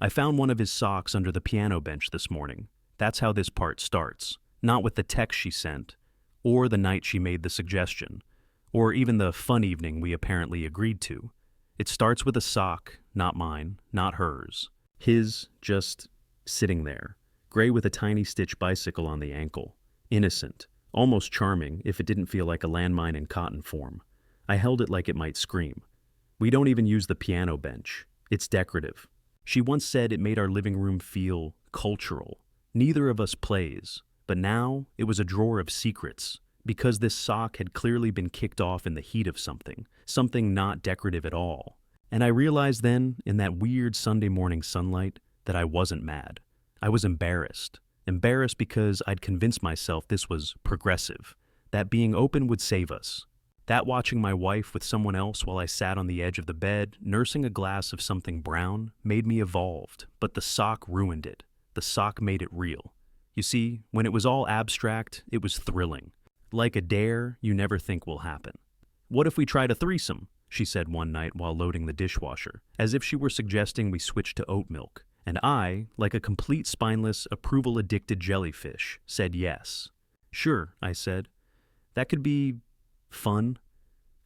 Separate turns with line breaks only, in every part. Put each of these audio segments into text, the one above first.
I found one of his socks under the piano bench this morning. That's how this part starts. Not with the text she sent, or the night she made the suggestion, or even the fun evening we apparently agreed to. It starts with a sock, not mine, not hers. His, just sitting there, gray with a tiny stitch bicycle on the ankle. Innocent, almost charming if it didn't feel like a landmine in cotton form. I held it like it might scream. We don't even use the piano bench. It's decorative. She once said it made our living room feel cultural. Neither of us plays, but now it was a drawer of secrets, because this sock had clearly been kicked off in the heat of something not decorative at all. And I realized then, in that weird Sunday morning sunlight, that I wasn't mad. I was embarrassed. Embarrassed because I'd convinced myself this was progressive, that being open would save us. That watching my wife with someone else while I sat on the edge of the bed, nursing a glass of something brown, made me evolved, but the sock ruined it. The sock made it real. You see, when it was all abstract, it was thrilling. Like a dare you never think will happen. "What if we tried a threesome?" she said one night while loading the dishwasher, as if she were suggesting we switch to oat milk. And I, like a complete spineless, approval-addicted jellyfish, said yes. "Sure," I said. "That could be fun."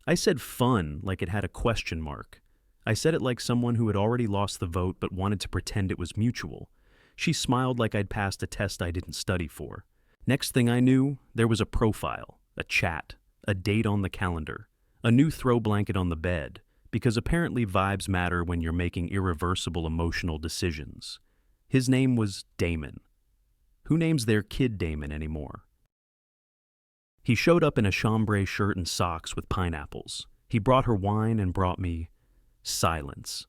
I said fun like it had a question mark. I said it like someone who had already lost the vote but wanted to pretend it was mutual. She smiled like I'd passed a test I didn't study for. Next thing I knew, there was a profile, a chat, a date on the calendar, a new throw blanket on the bed, because apparently vibes matter when you're making irreversible emotional decisions. His name was Damon. Who names their kid Damon anymore? He showed up in a chambray shirt and socks with pineapples. He brought her wine and brought me silence.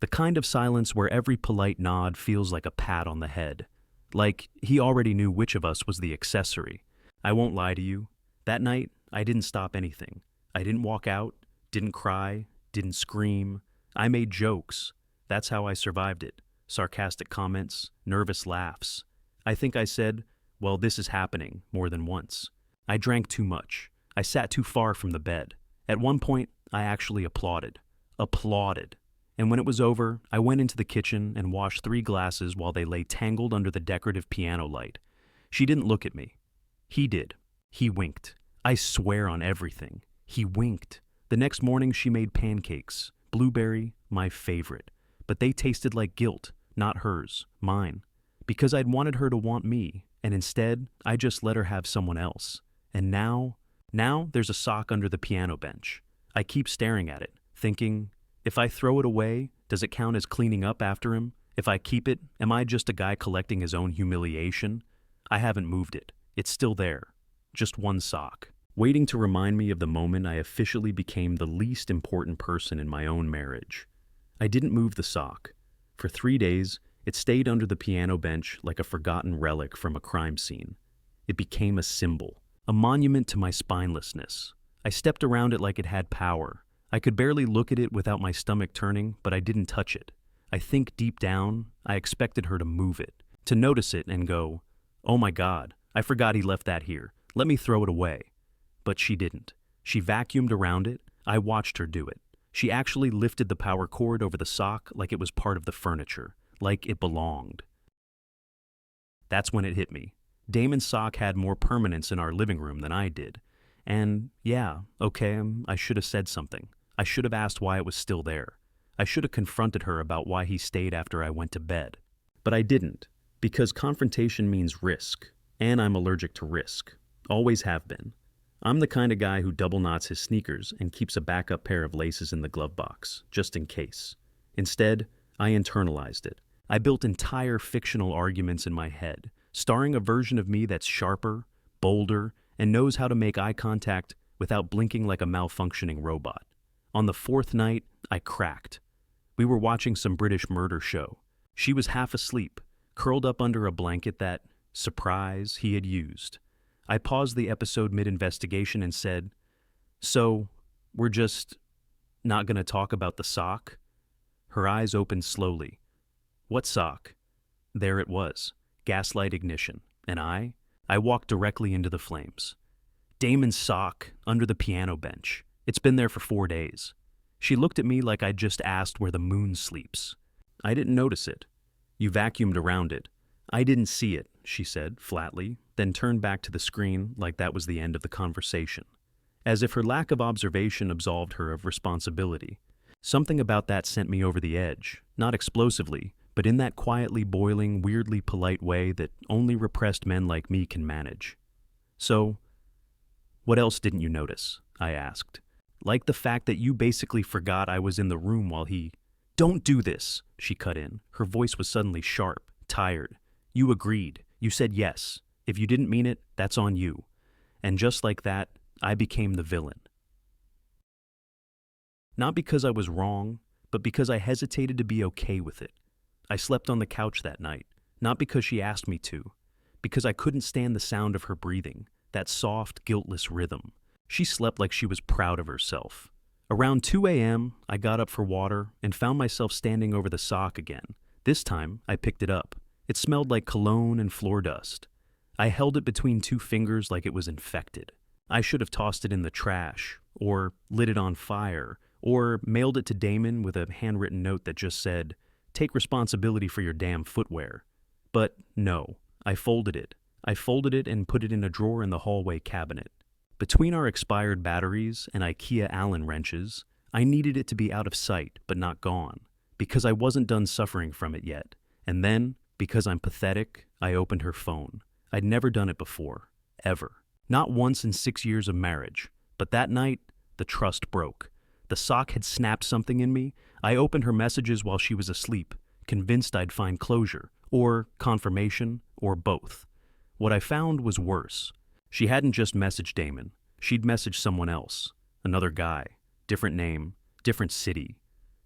The kind of silence where every polite nod feels like a pat on the head. Like he already knew which of us was the accessory. I won't lie to you. That night, I didn't stop anything. I didn't walk out, didn't cry, didn't scream. I made jokes. That's how I survived it. Sarcastic comments, nervous laughs. I think I said, "Well, this is happening," more than once. I drank too much. I sat too far from the bed. At one point, I actually applauded. And when it was over, I went into the kitchen and washed 3 glasses while they lay tangled under the decorative piano light. She didn't look at me. He did. He winked. I swear on everything. He winked. The next morning she made pancakes. Blueberry, my favorite. But they tasted like guilt, not hers, mine. Because I'd wanted her to want me, and instead, I just let her have someone else. And now there's a sock under the piano bench. I keep staring at it, thinking, if I throw it away, does it count as cleaning up after him? If I keep it, am I just a guy collecting his own humiliation? I haven't moved it. It's still there. Just one sock. Waiting to remind me of the moment I officially became the least important person in my own marriage. I didn't move the sock. For 3 days, it stayed under the piano bench like a forgotten relic from a crime scene. It became a symbol. A monument to my spinelessness. I stepped around it like it had power. I could barely look at it without my stomach turning, but I didn't touch it. I think deep down, I expected her to move it, to notice it and go, "Oh my God, I forgot he left that here. Let me throw it away." But she didn't. She vacuumed around it. I watched her do it. She actually lifted the power cord over the sock like it was part of the furniture, like it belonged. That's when it hit me. Damon's sock had more permanence in our living room than I did. And yeah, okay, I should have said something. I should have asked why it was still there. I should have confronted her about why he stayed after I went to bed. But I didn't, because confrontation means risk, and I'm allergic to risk. Always have been. I'm the kind of guy who double knots his sneakers and keeps a backup pair of laces in the glove box, just in case. Instead, I internalized it. I built entire fictional arguments in my head, starring a version of me that's sharper, bolder, and knows how to make eye contact without blinking like a malfunctioning robot. On the 4th night, I cracked. We were watching some British murder show. She was half asleep, curled up under a blanket that, surprise, he had used. I paused the episode mid-investigation and said, "So, we're just not gonna talk about the sock?" Her eyes opened slowly. "What sock?" There it was. Gaslight ignition, and I walked directly into the flames. Damon's sock, under the piano bench. It's been there for 4 days. She looked at me like I'd just asked where the moon sleeps. I didn't notice it. You vacuumed around it. I didn't see it, she said, flatly, then turned back to the screen like that was the end of the conversation. As if her lack of observation absolved her of responsibility. Something about that sent me over the edge, not explosively, but in that quietly boiling, weirdly polite way that only repressed men like me can manage. So, what else didn't you notice? I asked. Like the fact that you basically forgot I was in the room while he— Don't do this, she cut in. Her voice was suddenly sharp, tired. You agreed. You said yes. If you didn't mean it, that's on you. And just like that, I became the villain. Not because I was wrong, but because I hesitated to be okay with it. I slept on the couch that night, not because she asked me to, because I couldn't stand the sound of her breathing, that soft, guiltless rhythm. She slept like she was proud of herself. Around 2 a.m., I got up for water and found myself standing over the sock again. This time, I picked it up. It smelled like cologne and floor dust. I held it between two fingers like it was infected. I should have tossed it in the trash, or lit it on fire, or mailed it to Damon with a handwritten note that just said, "Take responsibility for your damn footwear." But no, I folded it. I folded it and put it in a drawer in the hallway cabinet. Between our expired batteries and IKEA Allen wrenches, I needed it to be out of sight but not gone, because I wasn't done suffering from it yet. And then, because I'm pathetic, I opened her phone. I'd never done it before, ever. Not once in 6 years of marriage. But that night, the trust broke. The sock had snapped something in me. I opened her messages while she was asleep, convinced I'd find closure, or confirmation, or both. What I found was worse. She hadn't just messaged Damon. She'd messaged someone else. Another guy. Different name. Different city.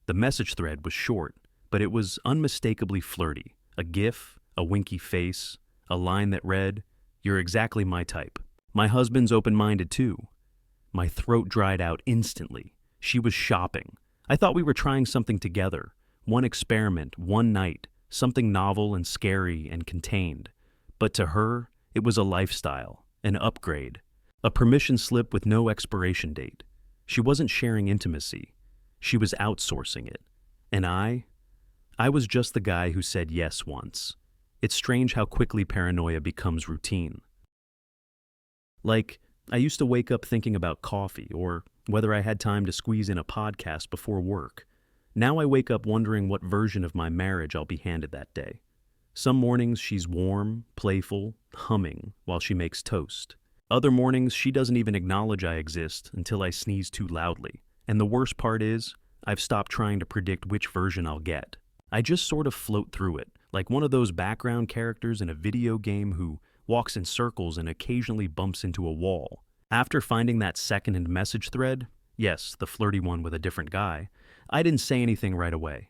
The message thread was short, but it was unmistakably flirty. A gif, a winky face, a line that read, "You're exactly my type." My husband's open-minded too. My throat dried out instantly. She was shopping. I thought we were trying something together. One experiment, one night, something novel and scary and contained. But to her, it was a lifestyle, an upgrade, a permission slip with no expiration date. She wasn't sharing intimacy. She was outsourcing it. And I was just the guy who said yes once. It's strange how quickly paranoia becomes routine. Like, I used to wake up thinking about coffee or whether I had time to squeeze in a podcast before work. Now I wake up wondering what version of my marriage I'll be handed that day. Some mornings she's warm, playful, humming while she makes toast. Other mornings she doesn't even acknowledge I exist until I sneeze too loudly. And the worst part is, I've stopped trying to predict which version I'll get. I just sort of float through it, like one of those background characters in a video game who walks in circles and occasionally bumps into a wall. After finding that second message thread, yes, the flirty one with a different guy, I didn't say anything right away.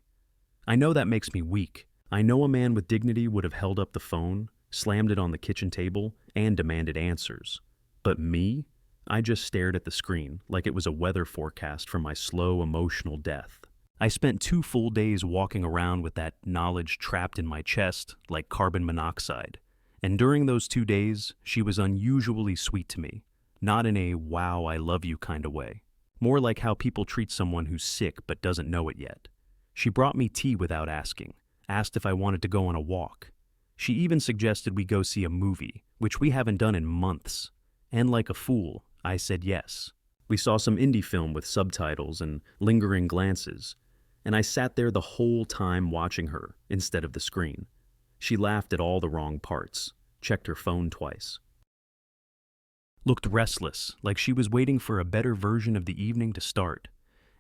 I know that makes me weak. I know a man with dignity would have held up the phone, slammed it on the kitchen table, and demanded answers. But me? I just stared at the screen like it was a weather forecast for my slow emotional death. I spent 2 full days walking around with that knowledge trapped in my chest like carbon monoxide. And during those 2 days, she was unusually sweet to me. Not in a "wow, I love you" kind of way. More like how people treat someone who's sick but doesn't know it yet. She brought me tea without asking, asked if I wanted to go on a walk. She even suggested we go see a movie, which we haven't done in months. And like a fool, I said yes. We saw some indie film with subtitles and lingering glances, and I sat there the whole time watching her instead of the screen. She laughed at all the wrong parts, checked her phone twice. Looked restless, like she was waiting for a better version of the evening to start.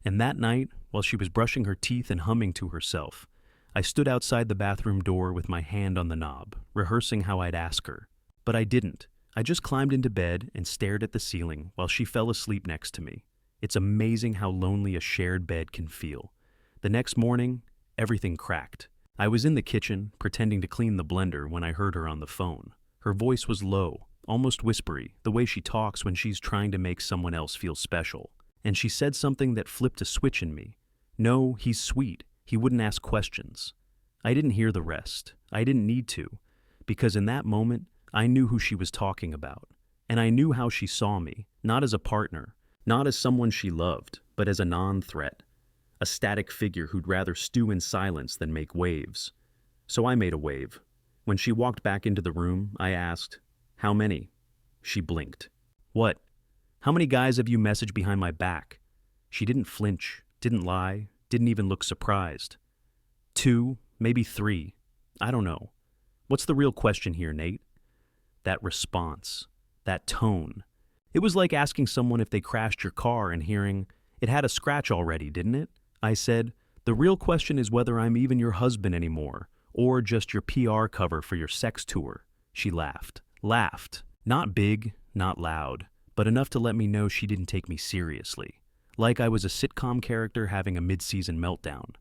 And that night, while she was brushing her teeth and humming to herself, I stood outside the bathroom door with my hand on the knob, rehearsing how I'd ask her. But I didn't. I just climbed into bed and stared at the ceiling while she fell asleep next to me. It's amazing how lonely a shared bed can feel. The next morning, everything cracked. I was in the kitchen, pretending to clean the blender when I heard her on the phone. Her voice was low, almost whispery, the way she talks when she's trying to make someone else feel special. And she said something that flipped a switch in me. No, he's sweet. He wouldn't ask questions. I didn't hear the rest. I didn't need to, because in that moment, I knew who she was talking about. And I knew how she saw me, not as a partner, not as someone she loved, but as a non-threat. A static figure who'd rather stew in silence than make waves. So I made a wave. When she walked back into the room, I asked, "How many?" She blinked. "What? How many guys have you messaged behind my back?" She didn't flinch, didn't lie, didn't even look surprised. "2, maybe 3. I don't know. What's the real question here, Nate?" That response, that tone. It was like asking someone if they crashed your car and hearing, "It had a scratch already, didn't it?" I said, "The real question is whether I'm even your husband anymore, or just your PR cover for your sex tour." She laughed. Laughed. Not big, not loud, but enough to let me know she didn't take me seriously. Like I was a sitcom character having a mid-season meltdown.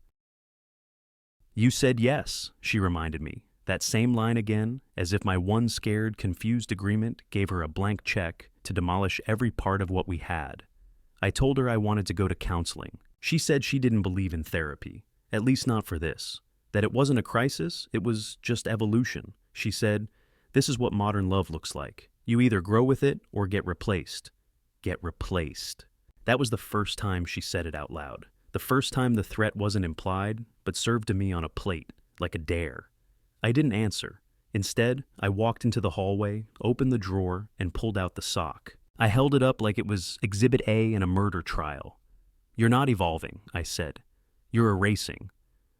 "You said yes," she reminded me. That same line again, as if my one scared, confused agreement gave her a blank check to demolish every part of what we had. I told her I wanted to go to counseling. She said she didn't believe in therapy, at least not for this. That it wasn't a crisis, it was just evolution. She said, "This is what modern love looks like. You either grow with it or get replaced." Get replaced. That was the first time she said it out loud. The first time the threat wasn't implied, but served to me on a plate, like a dare. I didn't answer. Instead, I walked into the hallway, opened the drawer, and pulled out the sock. I held it up like it was Exhibit A in a murder trial. "You're not evolving," I said. "You're erasing."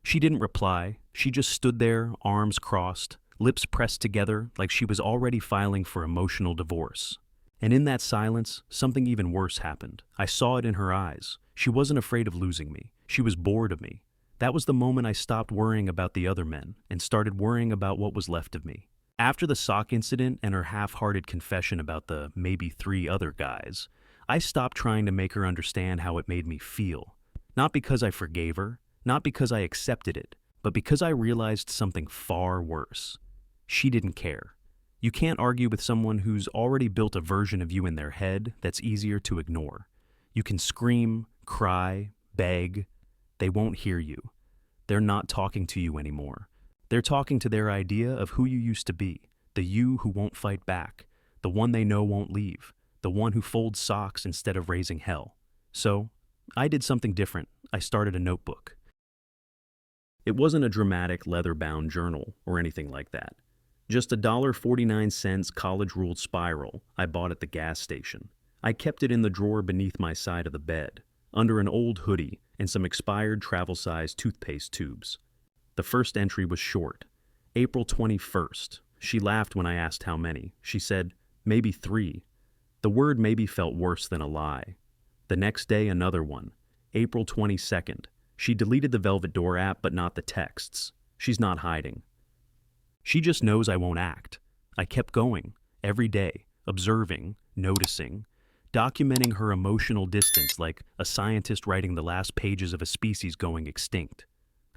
She didn't reply. She just stood there, arms crossed, lips pressed together like she was already filing for emotional divorce. And in that silence, something even worse happened. I saw it in her eyes. She wasn't afraid of losing me. She was bored of me. That was the moment I stopped worrying about the other men and started worrying about what was left of me. After the sock incident and her half-hearted confession about the maybe 3 other guys, I stopped trying to make her understand how it made me feel. Not because I forgave her, not because I accepted it, but because I realized something far worse. She didn't care. You can't argue with someone who's already built a version of you in their head that's easier to ignore. You can scream, cry, beg. They won't hear you. They're not talking to you anymore. They're talking to their idea of who you used to be, the you who won't fight back, the one they know won't leave, the one who folds socks instead of raising hell. So, I did something different. I started a notebook. It wasn't a dramatic leather-bound journal or anything like that. Just a $1.49 college-ruled spiral I bought at the gas station. I kept it in the drawer beneath my side of the bed, under an old hoodie and some expired travel-size toothpaste tubes. The first entry was short. April 21st. She laughed when I asked how many. She said, "Maybe 3. The word maybe felt worse than a lie. The next day, another one. April 22nd. She deleted the Velvet Door app, but not the texts. She's not hiding. She just knows I won't act. I kept going, every day, observing, noticing, documenting her emotional distance like a scientist writing the last pages of a species going extinct.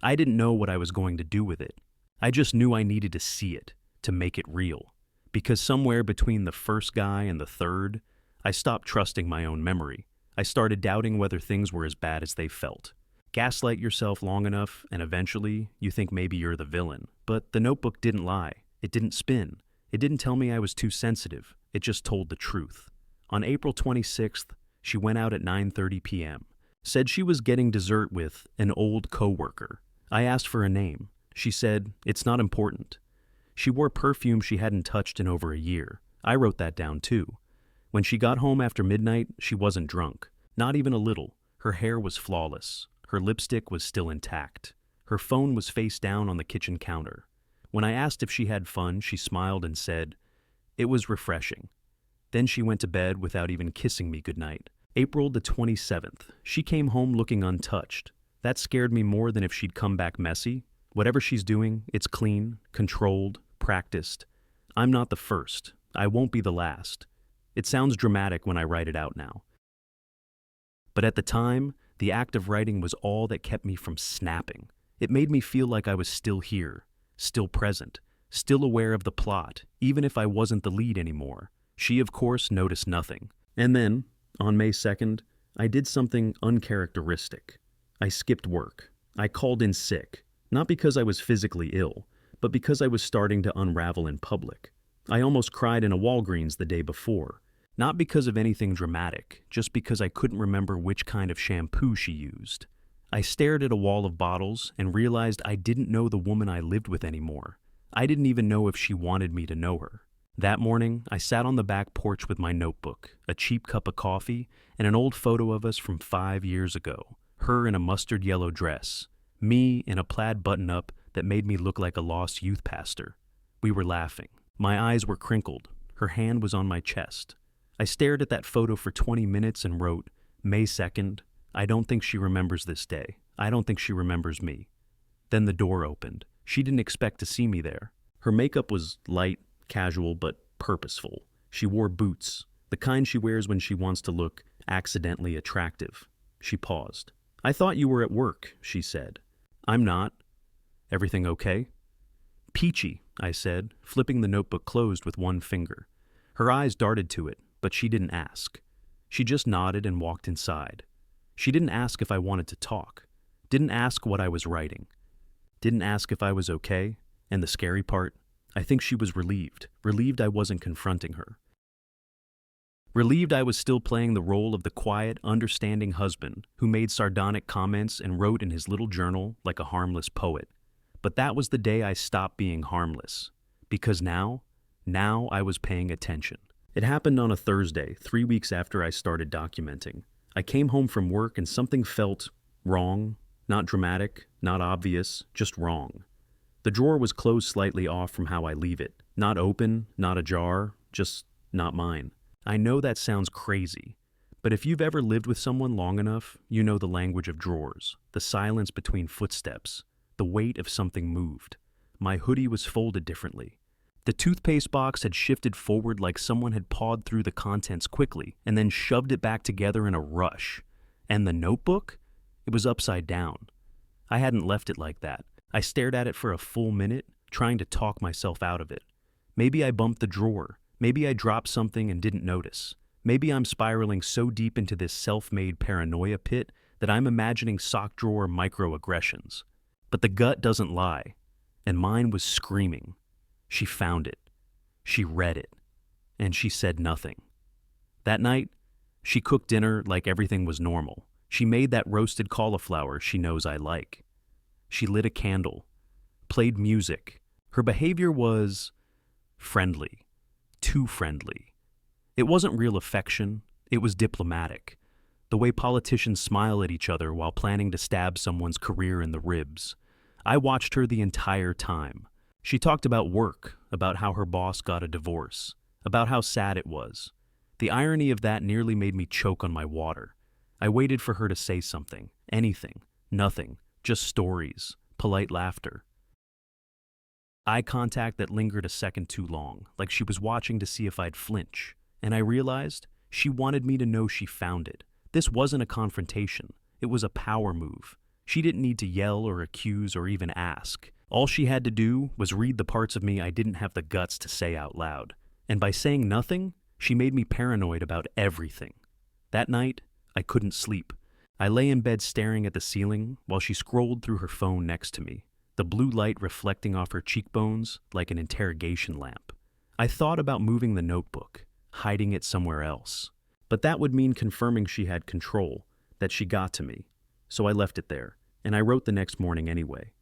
I didn't know what I was going to do with it. I just knew I needed to see it, to make it real. Because somewhere between the first guy and the third, I stopped trusting my own memory. I started doubting whether things were as bad as they felt. Gaslight yourself long enough, and eventually you think maybe you're the villain. But the notebook didn't lie. It didn't spin. It didn't tell me I was too sensitive. It just told the truth. On April 26th, she went out at 9:30 p.m. Said she was getting dessert with an old coworker. I asked for a name. She said, "It's not important." She wore perfume she hadn't touched in over a year. I wrote that down too. When she got home after midnight, she wasn't drunk. Not even a little. Her hair was flawless. Her lipstick was still intact. Her phone was face down on the kitchen counter. When I asked if she had fun, she smiled and said, "It was refreshing." Then she went to bed without even kissing me goodnight. April the 27th. She came home looking untouched. That scared me more than if she'd come back messy. Whatever she's doing, it's clean, controlled, practiced. I'm not the first. I won't be the last. It sounds dramatic when I write it out now. But at the time, the act of writing was all that kept me from snapping. It made me feel like I was still here, still present, still aware of the plot, even if I wasn't the lead anymore. She, of course, noticed nothing. And then, on May 2nd, I did something uncharacteristic. I skipped work. I called in sick, not because I was physically ill, but because I was starting to unravel in public. I almost cried in a Walgreens the day before. Not because of anything dramatic, just because I couldn't remember which kind of shampoo she used. I stared at a wall of bottles and realized I didn't know the woman I lived with anymore. I didn't even know if she wanted me to know her. That morning, I sat on the back porch with my notebook, a cheap cup of coffee, and an old photo of us from 5 years ago. Her in a mustard yellow dress, me in a plaid button-up that made me look like a lost youth pastor. We were laughing. My eyes were crinkled. Her hand was on my chest. I stared at that photo for 20 minutes and wrote, May 2nd, I don't think she remembers this day. I don't think she remembers me. Then the door opened. She didn't expect to see me there. Her makeup was light, casual, but purposeful. She wore boots, the kind she wears when she wants to look accidentally attractive. She paused. I thought you were at work, she said. I'm not. Everything okay? Peachy, I said, flipping the notebook closed with one finger. Her eyes darted to it, but she didn't ask. She just nodded and walked inside. She didn't ask if I wanted to talk. Didn't ask what I was writing. Didn't ask if I was okay. And the scary part, I think she was relieved. Relieved I wasn't confronting her. Relieved I was still playing the role of the quiet, understanding husband who made sardonic comments and wrote in his little journal like a harmless poet. But that was the day I stopped being harmless. Because now I was paying attention. It happened on a Thursday, 3 weeks after I started documenting. I came home from work and something felt wrong. Not dramatic, not obvious, just wrong. The drawer was closed slightly off from how I leave it. Not open, not ajar, just not mine. I know that sounds crazy, but if you've ever lived with someone long enough, you know the language of drawers, the silence between footsteps, the weight of something moved. My hoodie was folded differently. The toothpaste box had shifted forward like someone had pawed through the contents quickly and then shoved it back together in a rush. And the notebook? It was upside down. I hadn't left it like that. I stared at it for a full minute, trying to talk myself out of it. Maybe I bumped the drawer. Maybe I dropped something and didn't notice. Maybe I'm spiraling so deep into this self-made paranoia pit that I'm imagining sock drawer microaggressions. But the gut doesn't lie, and mine was screaming. She found it. She read it. And she said nothing. That night, she cooked dinner like everything was normal. She made that roasted cauliflower she knows I like. She lit a candle, played music. Her behavior was friendly. Too friendly. It wasn't real affection, it was diplomatic. The way politicians smile at each other while planning to stab someone's career in the ribs. I watched her the entire time. She talked about work, about how her boss got a divorce, about how sad it was. The irony of that nearly made me choke on my water. I waited for her to say something, anything, nothing, just stories, polite laughter. Eye contact that lingered a second too long, like she was watching to see if I'd flinch. And I realized she wanted me to know she found it. This wasn't a confrontation. It was a power move. She didn't need to yell or accuse or even ask. All she had to do was read the parts of me I didn't have the guts to say out loud. And by saying nothing, she made me paranoid about everything. That night, I couldn't sleep. I lay in bed staring at the ceiling while she scrolled through her phone next to me, the blue light reflecting off her cheekbones like an interrogation lamp. I thought about moving the notebook, hiding it somewhere else. But that would mean confirming she had control, that she got to me. So I left it there, and I wrote the next morning anyway.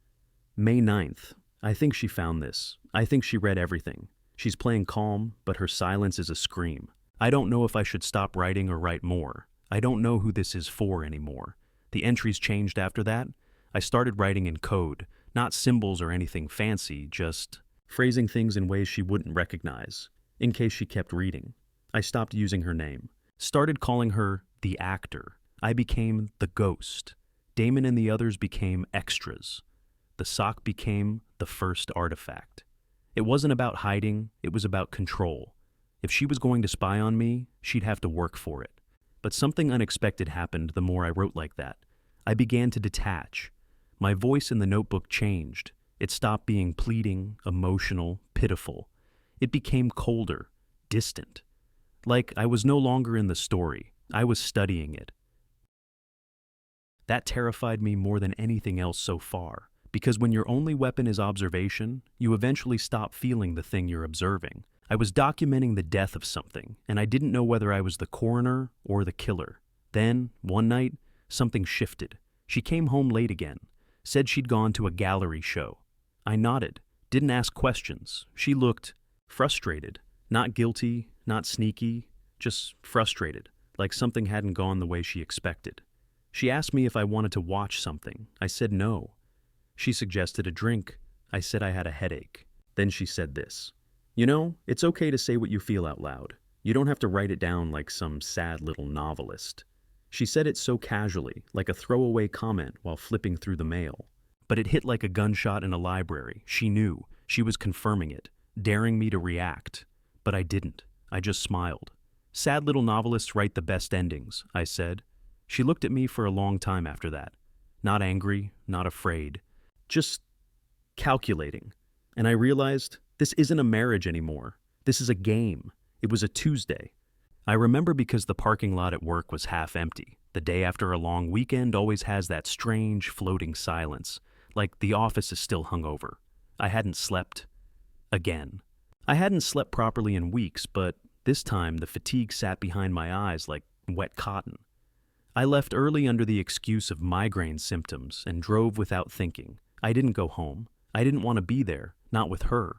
May 9th. I think she found this. I think she read everything. She's playing calm, but her silence is a scream. I don't know if I should stop writing or write more. I don't know who this is for anymore. The entries changed after that. I started writing in code, not symbols or anything fancy, just phrasing things in ways she wouldn't recognize, in case she kept reading. I stopped using her name. Started calling her the actor. I became the ghost. Damon and the others became extras. The sock became the first artifact. It wasn't about hiding, it was about control. If she was going to spy on me, she'd have to work for it. But something unexpected happened the more I wrote like that. I began to detach. My voice in the notebook changed. It stopped being pleading, emotional, pitiful. It became colder, distant. Like I was no longer in the story. I was studying it. That terrified me more than anything else so far, because when your only weapon is observation, you eventually stop feeling the thing you're observing. I was documenting the death of something, and I didn't know whether I was the coroner or the killer. Then, one night, something shifted. She came home late again, said she'd gone to a gallery show. I nodded, didn't ask questions. She looked frustrated, not guilty, not sneaky, just frustrated, like something hadn't gone the way she expected. She asked me if I wanted to watch something. I said no. She suggested a drink. I said I had a headache. Then she said this: "You know, it's okay to say what you feel out loud. You don't have to write it down like some sad little novelist." She said it so casually, like a throwaway comment while flipping through the mail. But it hit like a gunshot in a library. She knew. She was confirming it, daring me to react. But I didn't. I just smiled. "Sad little novelists write the best endings," I said. She looked at me for a long time after that. Not angry, not afraid. Just calculating. And I realized this isn't a marriage anymore. This is a game. It was a Tuesday. I remember because the parking lot at work was half empty. The day after a long weekend always has that strange, floating silence, like the office is still hungover. I hadn't slept. Again. I hadn't slept properly in weeks, but this time the fatigue sat behind my eyes like wet cotton. I left early under the excuse of migraine symptoms and drove without thinking. I didn't go home. I didn't want to be there, not with her.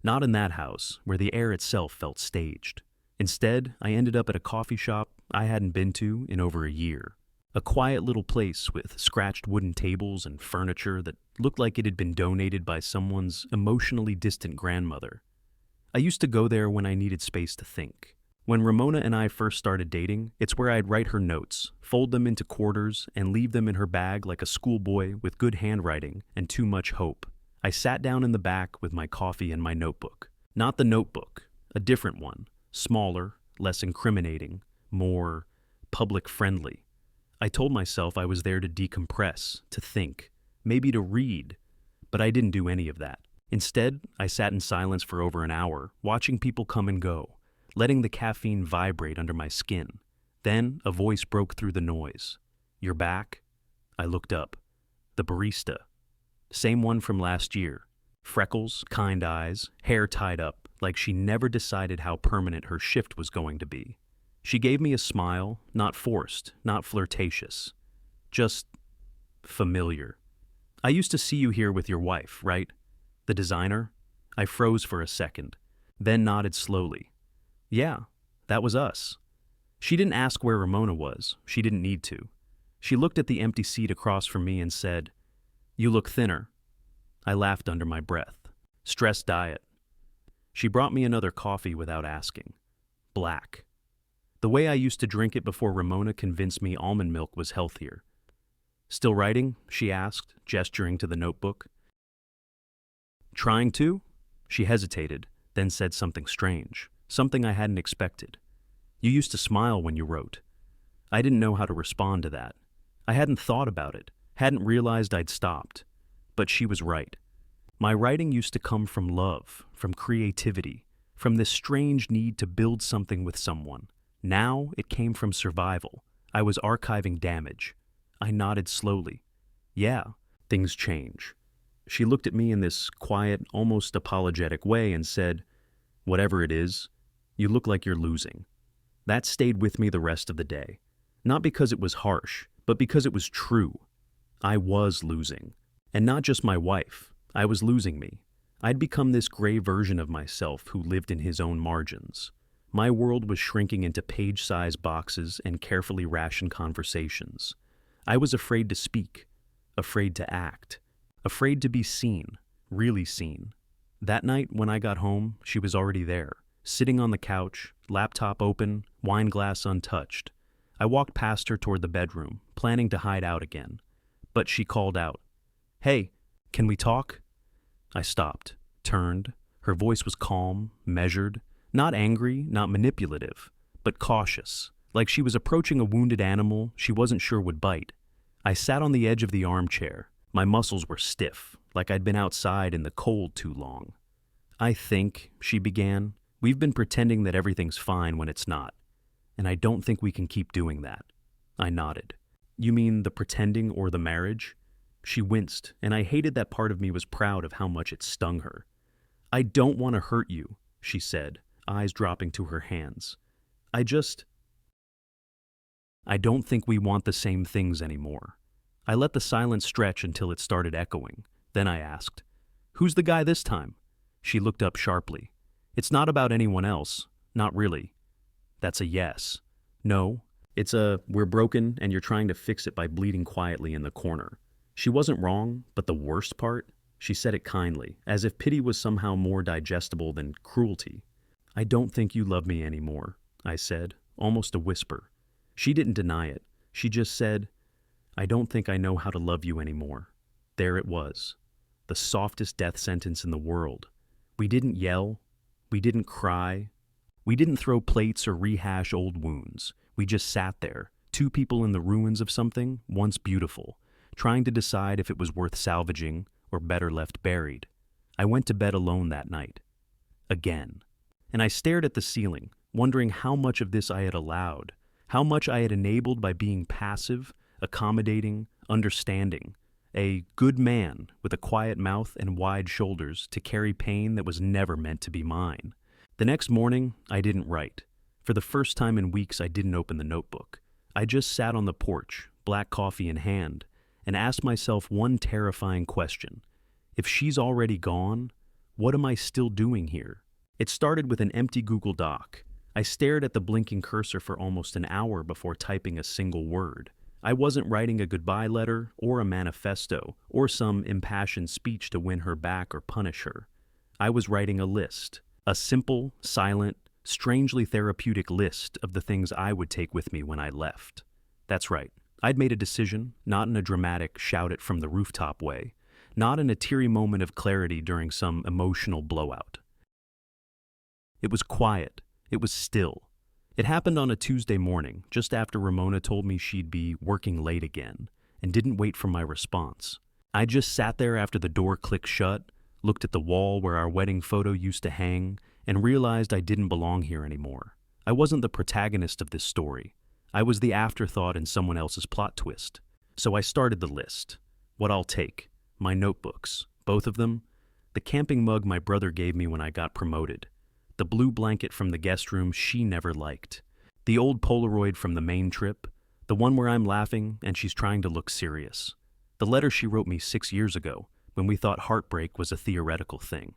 Not in that house, where the air itself felt staged. Instead, I ended up at a coffee shop I hadn't been to in over a year. A quiet little place with scratched wooden tables and furniture that looked like it had been donated by someone's emotionally distant grandmother. I used to go there when I needed space to think. When Ramona and I first started dating, it's where I'd write her notes, fold them into quarters, and leave them in her bag like a schoolboy with good handwriting and too much hope. I sat down in the back with my coffee and my notebook. Not the notebook, a different one, smaller, less incriminating, more public-friendly. I told myself I was there to decompress, to think, maybe to read, but I didn't do any of that. Instead, I sat in silence for over an hour, watching people come and go, letting the caffeine vibrate under my skin. Then a voice broke through the noise. "You're back?" I looked up. The barista. Same one from last year. Freckles, kind eyes, hair tied up, like she never decided how permanent her shift was going to be. She gave me a smile, not forced, not flirtatious. Just familiar. "I used to see you here with your wife, right? The designer?" I froze for a second, then nodded slowly. "Yeah, that was us." She didn't ask where Ramona was. She didn't need to. She looked at the empty seat across from me and said, "You look thinner." I laughed under my breath. Stress diet. She brought me another coffee without asking. Black. The way I used to drink it before Ramona convinced me almond milk was healthier. "Still writing?" she asked, gesturing to the notebook. "Trying to?" She hesitated, then said something strange, something I hadn't expected. "You used to smile when you wrote." I didn't know how to respond to that. I hadn't thought about it, hadn't realized I'd stopped. But she was right. My writing used to come from love, from creativity, from this strange need to build something with someone. Now it came from survival. I was archiving damage. I nodded slowly. "Yeah, things change." She looked at me in this quiet, almost apologetic way and said, "Whatever it is, you look like you're losing." That stayed with me the rest of the day. Not because it was harsh, but because it was true. I was losing. And not just my wife. I was losing me. I'd become this gray version of myself who lived in his own margins. My world was shrinking into page-sized boxes and carefully rationed conversations. I was afraid to speak, afraid to act, afraid to be seen, really seen. That night when I got home, she was already there, sitting on the couch, laptop open, wine glass untouched. I walked past her toward the bedroom, planning to hide out again. But she called out, "Hey, can we talk?" I stopped, turned. Her voice was calm, measured, not angry, not manipulative, but cautious, like she was approaching a wounded animal she wasn't sure would bite. I sat on the edge of the armchair. My muscles were stiff, like I'd been outside in the cold too long. "I think," she began, "we've been pretending that everything's fine when it's not, and I don't think we can keep doing that." I nodded. "You mean the pretending or the marriage?" She winced, and I hated that part of me was proud of how much it stung her. "I don't want to hurt you," she said, eyes dropping to her hands. I just I don't think we want the same things anymore. I let the silence stretch until it started echoing. Then I asked, "Who's the guy this time?" She looked up sharply. "It's not about anyone else. Not really." That's a yes. No, it's a we're broken and you're trying to fix it by bleeding quietly in the corner. She wasn't wrong, but the worst part? She said it kindly, as if pity was somehow more digestible than cruelty. "I don't think you love me anymore," I said, almost a whisper. She didn't deny it. She just said, "I don't think I know how to love you anymore." There it was. The softest death sentence in the world. We didn't yell. We didn't cry. We didn't throw plates or rehash old wounds. We just sat there, two people in the ruins of something once beautiful, trying to decide if it was worth salvaging or better left buried. I went to bed alone that night. Again. And I stared at the ceiling, wondering how much of this I had allowed, how much I had enabled by being passive, accommodating, understanding, a good man with a quiet mouth and wide shoulders to carry pain that was never meant to be mine. The next morning, I didn't write. For the first time in weeks, I didn't open the notebook. I just sat on the porch, black coffee in hand, and asked myself one terrifying question. If she's already gone, what am I still doing here? It started with an empty Google Doc. I stared at the blinking cursor for almost an hour before typing a single word. I wasn't writing a goodbye letter or a manifesto or some impassioned speech to win her back or punish her. I was writing a list, a simple, silent, strangely therapeutic list of the things I would take with me when I left. That's right. I'd made a decision, not in a dramatic shout it from the rooftop way, not in a teary moment of clarity during some emotional blowout. It was quiet. It was still. It happened on a Tuesday morning, just after Ramona told me she'd be working late again, and didn't wait for my response. I just sat there after the door clicked shut, looked at the wall where our wedding photo used to hang, and realized I didn't belong here anymore. I wasn't the protagonist of this story. I was the afterthought in someone else's plot twist. So I started the list. What I'll take. My notebooks. Both of them. The camping mug my brother gave me when I got promoted. The blue blanket from the guest room she never liked. The old Polaroid from the Maine trip. The one where I'm laughing and she's trying to look serious. The letter she wrote me 6 years ago, when we thought heartbreak was a theoretical thing.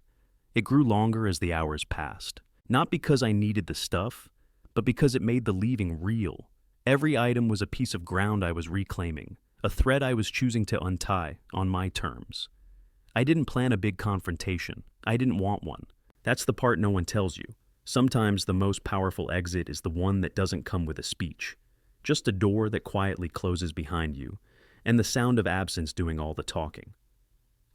It grew longer as the hours passed. Not because I needed the stuff, but because it made the leaving real. Every item was a piece of ground I was reclaiming, a thread I was choosing to untie on my terms. I didn't plan a big confrontation. I didn't want one. That's the part no one tells you. Sometimes the most powerful exit is the one that doesn't come with a speech. Just a door that quietly closes behind you, and the sound of absence doing all the talking.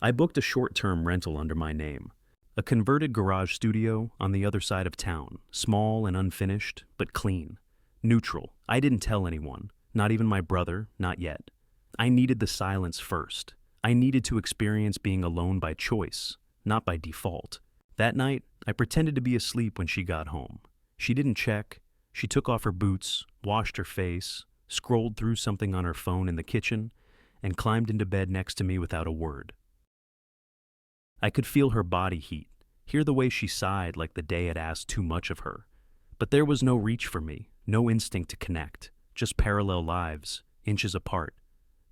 I booked a short-term rental under my name. A converted garage studio on the other side of town, small and unfinished, but clean. Neutral. I didn't tell anyone, not even my brother, not yet. I needed the silence first. I needed to experience being alone by choice, not by default. That night, I pretended to be asleep when she got home. She didn't check. She took off her boots, washed her face, scrolled through something on her phone in the kitchen, and climbed into bed next to me without a word. I could feel her body heat, hear the way she sighed like the day had asked too much of her. But there was no reach for me, no instinct to connect, just parallel lives, inches apart.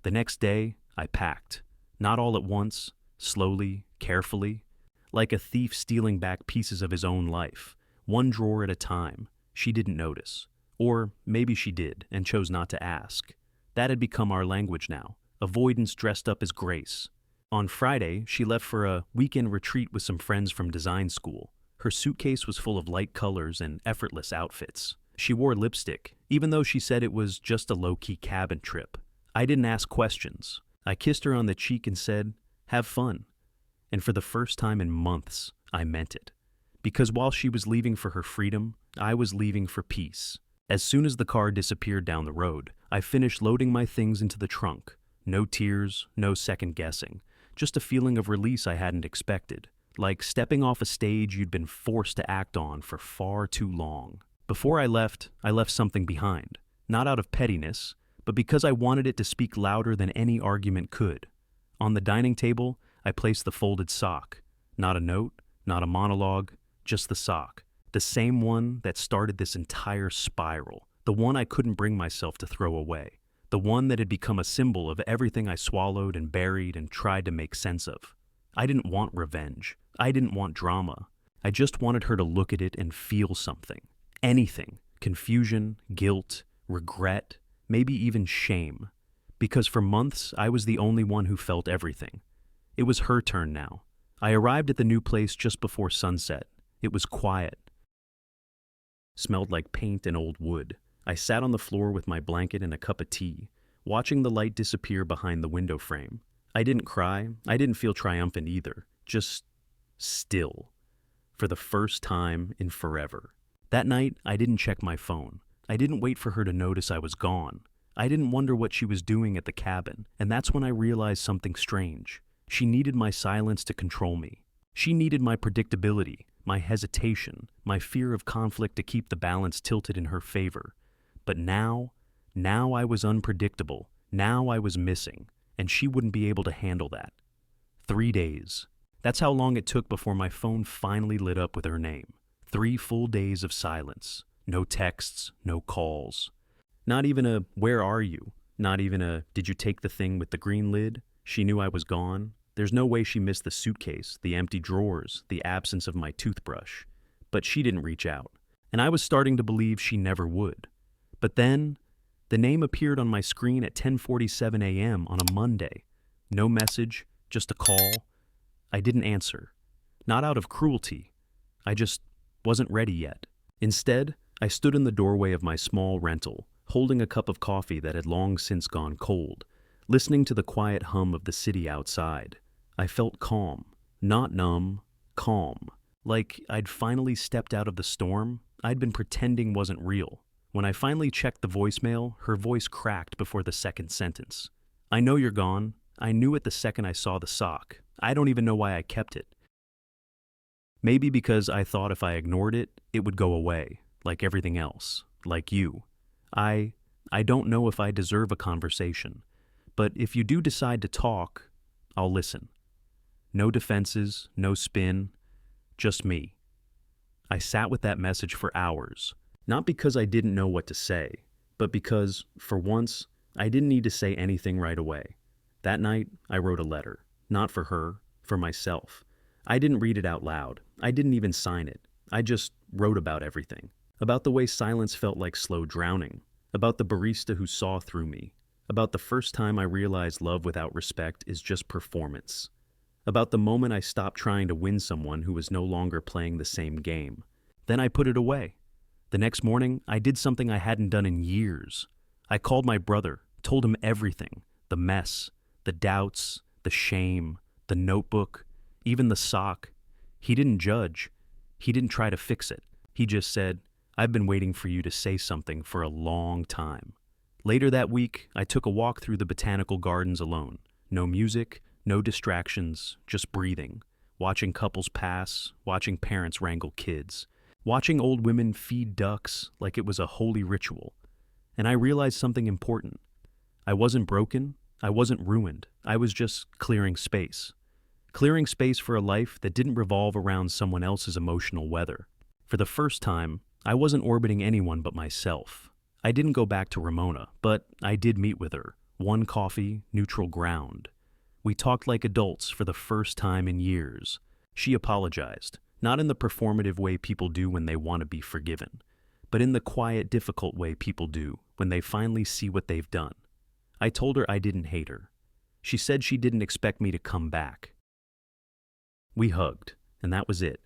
The next day, I packed. Not all at once, slowly, carefully, like a thief stealing back pieces of his own life, one drawer at a time. She didn't notice. Or maybe she did and chose not to ask. That had become our language now, avoidance dressed up as grace. On Friday, she left for a weekend retreat with some friends from design school. Her suitcase was full of light colors and effortless outfits. She wore lipstick, even though she said it was just a low-key cabin trip. I didn't ask questions. I kissed her on the cheek and said, "Have fun." And for the first time in months, I meant it. Because while she was leaving for her freedom, I was leaving for peace. As soon as the car disappeared down the road, I finished loading my things into the trunk. No tears, no second guessing. Just a feeling of release I hadn't expected. Like stepping off a stage you'd been forced to act on for far too long. Before I left something behind. Not out of pettiness, but because I wanted it to speak louder than any argument could. On the dining table, I placed the folded sock. Not a note, not a monologue, just the sock. The same one that started this entire spiral. the one I couldn't bring myself to throw away, the one that had become a symbol of everything I swallowed and buried and tried to make sense of. I didn't want revenge. I didn't want drama. I just wanted her to look at it and feel something. Anything. Confusion, guilt, regret, maybe even shame. Because for months, I was the only one who felt everything. It was her turn now. I arrived at the new place just before sunset. It was quiet. Smelled like paint and old wood. I sat on the floor with my blanket and a cup of tea, watching the light disappear behind the window frame. I didn't cry. I didn't feel triumphant either. Just still. For the first time in forever. That night, I didn't check my phone. I didn't wait for her to notice I was gone. I didn't wonder what she was doing at the cabin, and that's when I realized something strange. She needed my silence to control me. She needed my predictability, my hesitation, my fear of conflict to keep the balance tilted in her favor. But now I was unpredictable. Now I was missing, and she wouldn't be able to handle that. 3 days. That's how long it took before my phone finally lit up with her name. 3 full days of silence. No texts, no calls. Not even a, "Where are you?" Not even a, "Did you take the thing with the green lid?" She knew I was gone. There's no way she missed the suitcase, the empty drawers, the absence of my toothbrush. But she didn't reach out. And I was starting to believe she never would. But then, the name appeared on my screen at 10:47 a.m. on a Monday. No message, just a call. I didn't answer. Not out of cruelty. I just wasn't ready yet. Instead, I stood in the doorway of my small rental, holding a cup of coffee that had long since gone cold, listening to the quiet hum of the city outside. I felt calm. Not numb, calm. Like I'd finally stepped out of the storm I'd been pretending wasn't real. When I finally checked the voicemail, her voice cracked before the second sentence. "I know you're gone. I knew it the second I saw the sock. I don't even know why I kept it. Maybe because I thought if I ignored it, it would go away, like everything else, like you. I don't know if I deserve a conversation, but if you do decide to talk, I'll listen. No defenses, no spin, just me." I sat with that message for hours, not because I didn't know what to say, but because, for once, I didn't need to say anything right away. That night, I wrote a letter, not for her, for myself. I didn't read it out loud. I didn't even sign it. I just wrote about everything. About the way silence felt like slow drowning. About the barista who saw through me. About the first time I realized love without respect is just performance. About the moment I stopped trying to win someone who was no longer playing the same game. Then I put it away. The next morning, I did something I hadn't done in years. I called my brother, told him everything. The mess, the doubts, the shame, the notebook, even the sock. He didn't judge. He didn't try to fix it. He just said, "I've been waiting for you to say something for a long time." Later that week, I took a walk through the botanical gardens alone. No music, no distractions, just breathing. Watching couples pass, watching parents wrangle kids. Watching old women feed ducks like it was a holy ritual. And I realized something important. I wasn't broken. I wasn't ruined. I was just clearing space. Clearing space for a life that didn't revolve around someone else's emotional weather. For the first time, I wasn't orbiting anyone but myself. I didn't go back to Ramona, but I did meet with her. One coffee, neutral ground. We talked like adults for the first time in years. She apologized, not in the performative way people do when they want to be forgiven, but in the quiet, difficult way people do when they finally see what they've done. I told her I didn't hate her. She said she didn't expect me to come back. We hugged, and that was it.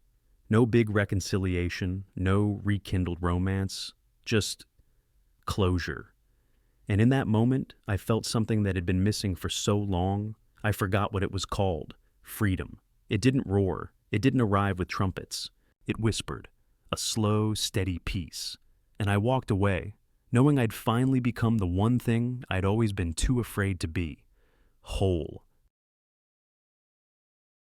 No big reconciliation, no rekindled romance, just closure. And in that moment, I felt something that had been missing for so long, I forgot what it was called. Freedom. It didn't roar. It didn't arrive with trumpets. It whispered. A slow, steady peace. And I walked away, knowing I'd finally become the one thing I'd always been too afraid to be. Whole.